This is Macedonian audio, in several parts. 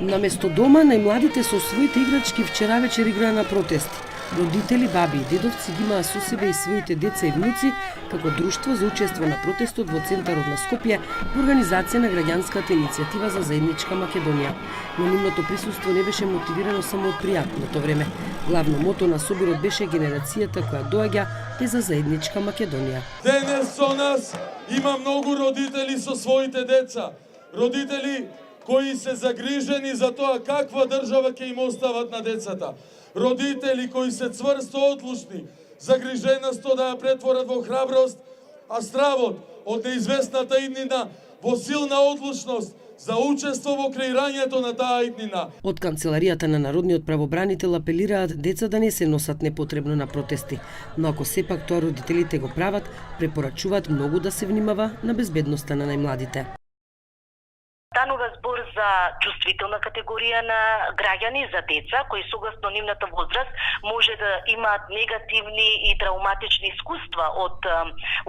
Наместо дома, најмладите со своите играчки вчера вечер играа на протести. Родители, баби и дедовци ги имаа со себе и своите деца и внуци како друштво за учество на протестот во центарот на Скопје во организација на граѓанската иницијатива за заедничка Македонија. Но нивното присуство не беше мотивирано само од пријатното време. Главно мото на соборот беше генерацијата која доаѓа е за заедничка Македонија. Денес со нас има многу родители со своите деца. Родители кои се загрижени за тоа каква држава ќе им остават на децата. Родители кои се цврсто одлучни, загрижеността да ја претворат во храброст, а стравот од неизвестната иднина во силна одлучност за учество во креирањето на таа иднина. Од канцеларијата на Народниот правобранител апелираат деца да не се носат непотребно на протести, но ако сепак тоа родителите го прават, препорачуваат многу да се внимава на безбедноста на најмладите. Станува збор за чувствителна категорија на граѓани, за деца кои согласно нивната возраст може да имаат негативни и травматични искуства од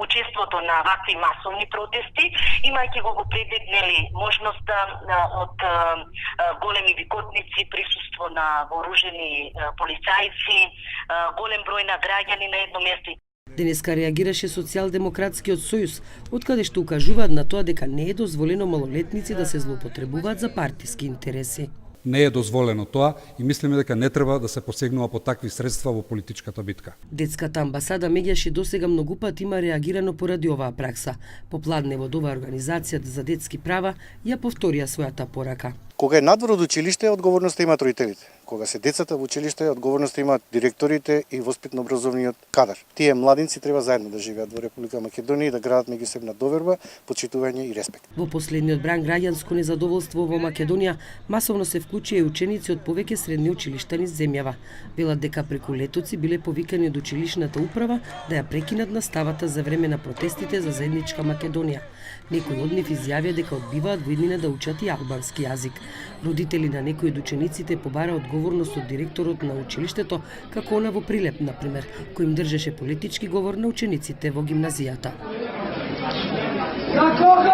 учеството на вакви масовни протести, имајќи го предвид можноста од големи викотници, присуство на вооружени полицајци, голем број на граѓани на едно место. Денеска реагираше Социјалдемократскиот сојуз, откаде што укажуваат на тоа дека не е дозволено малолетници да се злоупотребуваат за партиски интереси. Не е дозволено тоа и мислиме дека не треба да се посегнува по такви средства во политичката битка. Детската амбасада меѓаш и досега многу пат има реагирано поради оваа пракса. Попладне од оваа организацијата за детски права ја повторија својата порака. Кога е надвор од училиште, одговорноста имаат родителите. Кога се децата во училиште, одговорноста имаат директорите и воспитно-образовниот кадар. Тие младинци треба заедно да живеат во Република Македонија и да градат меѓусебна доверба, почитување и респект. Во последниот бран граѓанско незадоволство во Македонија масовно се вклучија и ученици од повеќе средни училишта низ земјава. Велат дека преку летоци биле повикани од училишната управа да ја прекинат наставата за време на протестите за заедничка Македонија. Некои од нив изјавија дека одбиваат во иднина да учат и албански јазик. Родители на некои од учениците побара одговорност од директорот на училиштето, како она во Прилеп, например, кој им држеше политички говор на учениците во гимназијата. За кого?